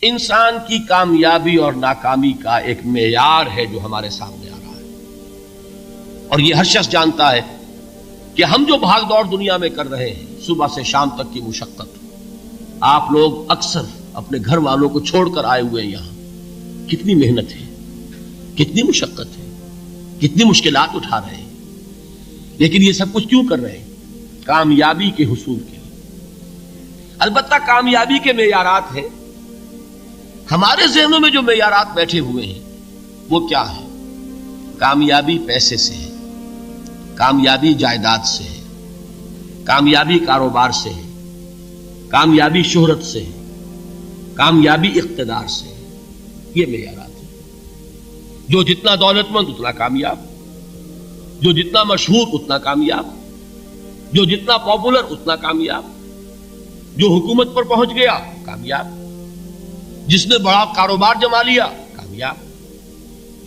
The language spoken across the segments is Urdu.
انسان کی کامیابی اور ناکامی کا ایک معیار ہے جو ہمارے سامنے آ رہا ہے، اور یہ ہر شخص جانتا ہے کہ ہم جو بھاگ دوڑ دنیا میں کر رہے ہیں، صبح سے شام تک کی مشقت، آپ لوگ اکثر اپنے گھر والوں کو چھوڑ کر آئے ہوئے ہیں یہاں، کتنی محنت ہے، کتنی مشقت ہے، کتنی مشکلات اٹھا رہے ہیں، لیکن یہ سب کچھ کیوں کر رہے ہیں؟ کامیابی کے حصول کے لیے۔ البتہ کامیابی کے معیارات ہیں، ہمارے ذہنوں میں جو معیارات بیٹھے ہوئے ہیں وہ کیا ہے؟ کامیابی پیسے سے ہے، کامیابی جائیداد سے ہے، کامیابی کاروبار سے ہے، کامیابی شہرت سے ہے، کامیابی اقتدار سے ہے۔ یہ معیارات ہیں۔ جو جتنا دولت مند اتنا کامیاب، جو جتنا مشہور اتنا کامیاب، جو جتنا پاپولر اتنا کامیاب، جو حکومت پر پہنچ گیا کامیاب، جس نے بڑا کاروبار جما لیا کامیاب،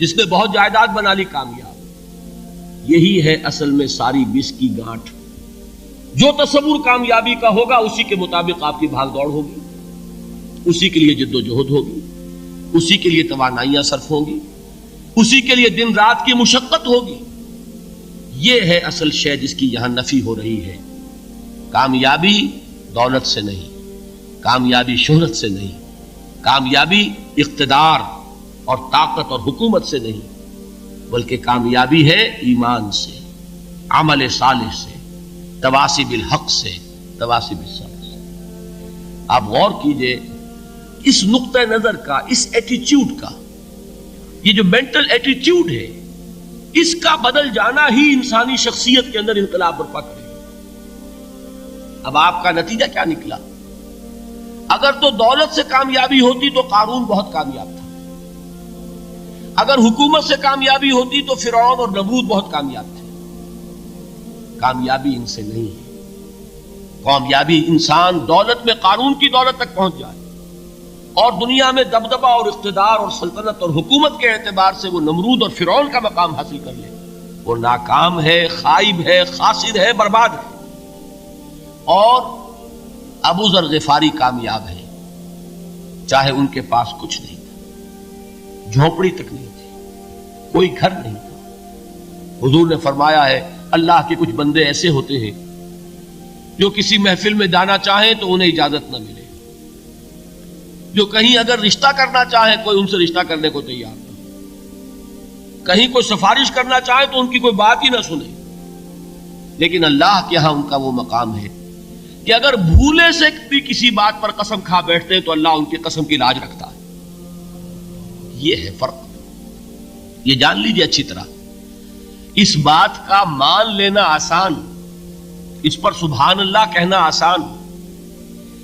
جس نے بہت جائیداد بنا لی کامیاب۔ یہی ہے اصل میں ساری بس کی گانٹھ۔ جو تصور کامیابی کا ہوگا اسی کے مطابق آپ کی بھاگ دوڑ ہوگی، اسی کے لیے جد و جہد ہوگی، اسی کے لیے توانائیاں صرف ہوں گی، اسی کے لیے دن رات کی مشقت ہوگی۔ یہ ہے اصل شے جس کی یہاں نفی ہو رہی ہے۔ کامیابی دولت سے نہیں، کامیابی شہرت سے نہیں، کامیابی اقتدار اور طاقت اور حکومت سے نہیں، بلکہ کامیابی ہے ایمان سے، عمل صالح سے، تواصی بالحق سے، تواصی بالصبر سے۔ آپ غور کیجئے اس نقطہ نظر کا، اس ایٹیچیوڈ کا، یہ جو مینٹل ایٹیچیوڈ ہے، اس کا بدل جانا ہی انسانی شخصیت کے اندر انقلاب برپا کرے گا۔ اب آپ کا نتیجہ کیا نکلا؟ اگر تو دولت سے کامیابی ہوتی تو قارون بہت کامیاب تھا، اگر حکومت سے کامیابی ہوتی تو فرعون اور نمرود بہت کامیاب تھے۔ کامیابی ان سے نہیں ہے۔ کامیابی انسان دولت میں قارون کی دولت تک پہنچ جائے اور دنیا میں دبدبہ اور اقتدار اور سلطنت اور حکومت کے اعتبار سے وہ نمرود اور فرعون کا مقام حاصل کر لے، وہ ناکام ہے، خائب ہے، خاسر ہے، برباد ہے۔ اور ابو ذر غفاری کامیاب ہے، چاہے ان کے پاس کچھ نہیں تھا، جھونپڑی تک نہیں تھی، کوئی گھر نہیں تھا۔ حضور نے فرمایا ہے اللہ کے کچھ بندے ایسے ہوتے ہیں جو کسی محفل میں جانا چاہیں تو انہیں اجازت نہ ملے، جو کہیں اگر رشتہ کرنا چاہیں کوئی ان سے رشتہ کرنے کو تیار نہ، کہیں کوئی سفارش کرنا چاہے تو ان کی کوئی بات ہی نہ سنے۔ لیکن اللہ کے ہاں ان کا وہ مقام ہے کہ اگر بھولے سے بھی کسی بات پر قسم کھا بیٹھتے ہیں تو اللہ ان کی قسم کی لاج رکھتا ہے۔ یہ ہے فرق، یہ جان لیجیے اچھی طرح۔ اس بات کا مان لینا آسان، اس پر سبحان اللہ کہنا آسان،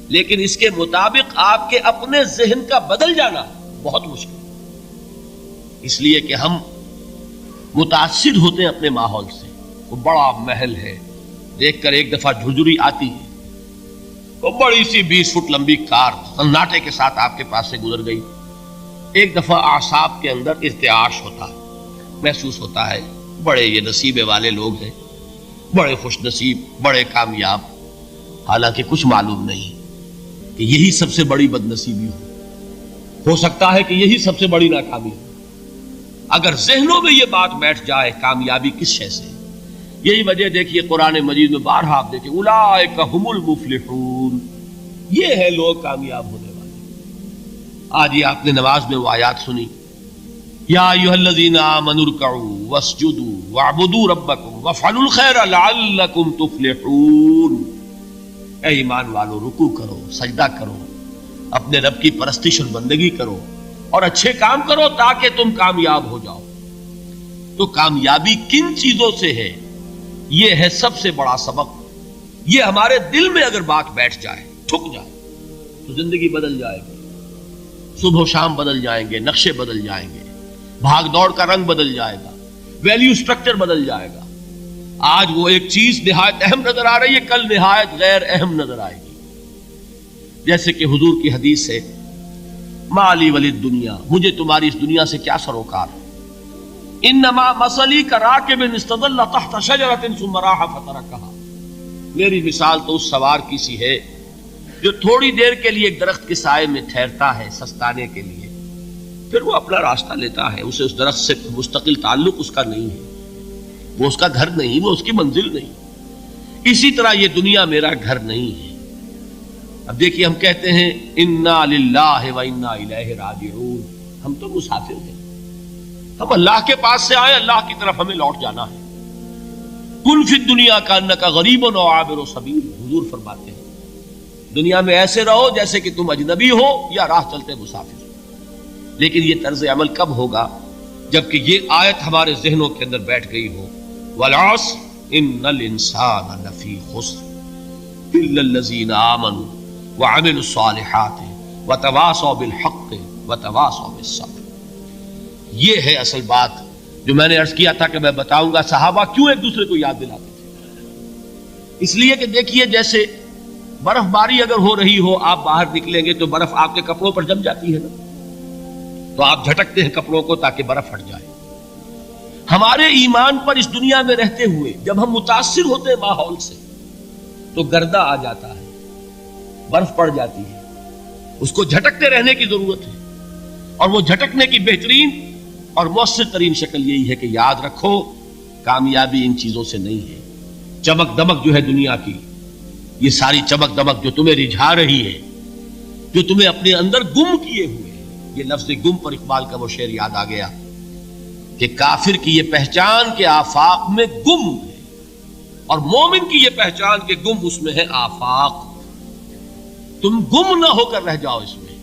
لیکن اس کے مطابق آپ کے اپنے ذہن کا بدل جانا بہت مشکل، اس لیے کہ ہم متاثر ہوتے ہیں اپنے ماحول سے۔ وہ بڑا محل ہے، دیکھ کر ایک دفعہ جھرجھری آتی ہے، وہ بڑی سی 20 فٹ لمبی کار سناٹے کے ساتھ آپ کے پاس سے گزر گئی، ایک دفعہ اعصاب کے اندر ارتعاش ہوتا ہے، محسوس ہوتا ہے بڑے یہ نصیبے والے لوگ ہیں، بڑے خوش نصیب، بڑے کامیاب، حالانکہ کچھ معلوم نہیں کہ یہی سب سے بڑی بد نصیبی ہو سکتا ہے کہ یہی سب سے بڑی ناکامی ہو۔ اگر ذہنوں میں یہ بات بیٹھ جائے کامیابی کس شے سے، یہی وجہ دیکھیے قرآن مجید میں بارہا آپ دیکھیں اولئک هم المفلحون، یہ ہے لوگ کامیاب ہونے والے۔ آج یہ آپ نے نماز میں وہ آیات سنی، یا ایھا الذین آمنوا ارکعوا واسجدوا واعبدوا ربکم وافعلوا الخیر لعلکم تفلحون۔ اے ایمان والو، رکوع کرو، سجدہ کرو، اپنے رب کی پرستش اور بندگی کرو اور اچھے کام کرو تاکہ تم کامیاب ہو جاؤ۔ تو کامیابی کن چیزوں سے ہے؟ یہ ہے سب سے بڑا سبق۔ یہ ہمارے دل میں اگر بات بیٹھ جائے، ٹھک جائے، تو زندگی بدل جائے گی، صبح و شام بدل جائیں گے، نقشے بدل جائیں گے، بھاگ دوڑ کا رنگ بدل جائے گا، ویلیو سٹرکچر بدل جائے گا۔ آج وہ ایک چیز نہایت اہم نظر آ رہی ہے، کل نہایت غیر اہم نظر آئے گی۔ جیسے کہ حضور کی حدیث ہے مالی ولد دنیا، مجھے تمہاری اس دنیا سے کیا سروکار ہے، انما مثلی کراکب استظل تحت شجرۃ ثم راح فترکھا، میری مثال تو اس سوار کی سی ہے جو تھوڑی دیر کے لیے ایک درخت کے سائے میں ٹھہرتا ہے سستانے کے لیے، پھر وہ اپنا راستہ لیتا ہے، اسے اس درخت سے مستقل تعلق اس کا نہیں ہے، وہ اس کا گھر نہیں، وہ اس کی منزل نہیں۔ اسی طرح یہ دنیا میرا گھر نہیں ہے۔ اب دیکھیے ہم کہتے ہیں انا للہ و انا الیہ راجعون، ہم تو مسافر ہیں، ہم اللہ کے پاس سے آئے، اللہ کی طرف ہمیں لوٹ جانا ہے۔ کن فی الدنیا کانک غریب و عابر سبیل، حضور فرماتے ہیں دنیا میں ایسے رہو جیسے کہ تم اجنبی ہو یا راہ چلتے مسافر ہو۔ لیکن یہ طرز عمل کب ہوگا؟ جبکہ یہ آیت ہمارے ذہنوں کے اندر بیٹھ گئی ہو، والعصر ان الانسان لفی خسر الا الذین آمنوا وعملوا الصالحات وتواصوا بالحق وتواصوا بالصبر۔ یہ ہے اصل بات جو میں نے عرض کیا تھا کہ میں بتاؤں گا صحابہ کیوں ایک دوسرے کو یاد دلاتے تھے۔ اس لیے کہ دیکھیے جیسے برف باری اگر ہو رہی ہو، آپ باہر نکلیں گے تو برف آپ کے کپڑوں پر جم جاتی ہے نا، تو آپ جھٹکتے ہیں کپڑوں کو تاکہ برف ہٹ جائے۔ ہمارے ایمان پر اس دنیا میں رہتے ہوئے جب ہم متاثر ہوتے ہیں ماحول سے تو گردہ آ جاتا ہے، برف پڑ جاتی ہے، اس کو جھٹکتے رہنے کی ضرورت ہے۔ اور وہ جھٹکنے کی بہترین اور مؤثر ترین شکل یہی ہے کہ یاد رکھو کامیابی ان چیزوں سے نہیں ہے۔ چمک دمک جو ہے دنیا کی، یہ ساری چمک دمک جو تمہیں رجھا رہی ہے، جو تمہیں اپنے اندر گم کیے ہوئے ہے، یہ لفظ گم پر اقبال کا وہ شعر یاد آ گیا کہ کافر کی یہ پہچان کے آفاق میں گم ہے، اور مومن کی یہ پہچان کے گم اس میں ہے آفاق۔ تم گم نہ ہو کر رہ جاؤ، اس میں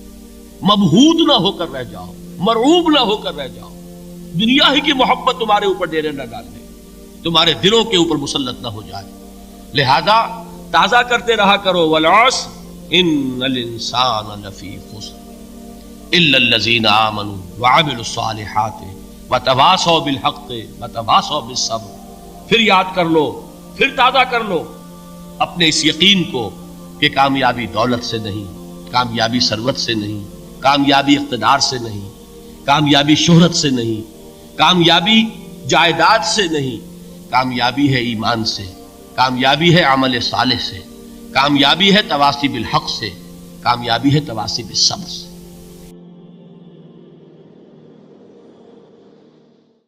مبہوت نہ ہو کر رہ جاؤ، مرعوب نہ ہو کر رہ جاؤ، دنیا ہی کی محبت تمہارے اوپر ڈیرے نہ ڈال دے، تمہارے دلوں کے اوپر مسلط نہ ہو جائے۔ لہذا تازہ کرتے رہا کرو، والعصر ان الانسان لفی خسر الا الذین آمنوا وعملوا الصالحات وتواصوا بالحق وتواصوا بالصبر۔ پھر یاد کر لو، پھر تازہ کر لو اپنے اس یقین کو کہ کامیابی دولت سے نہیں، کامیابی ثروت سے نہیں، کامیابی اقتدار سے نہیں، کامیابی شہرت سے نہیں، کامیابی جائیداد سے نہیں، کامیابی ہے ایمان سے، کامیابی ہے عمل صالح سے، کامیابی ہے تواصی بالحق سے، کامیابی ہے تواصی بالصبر سے۔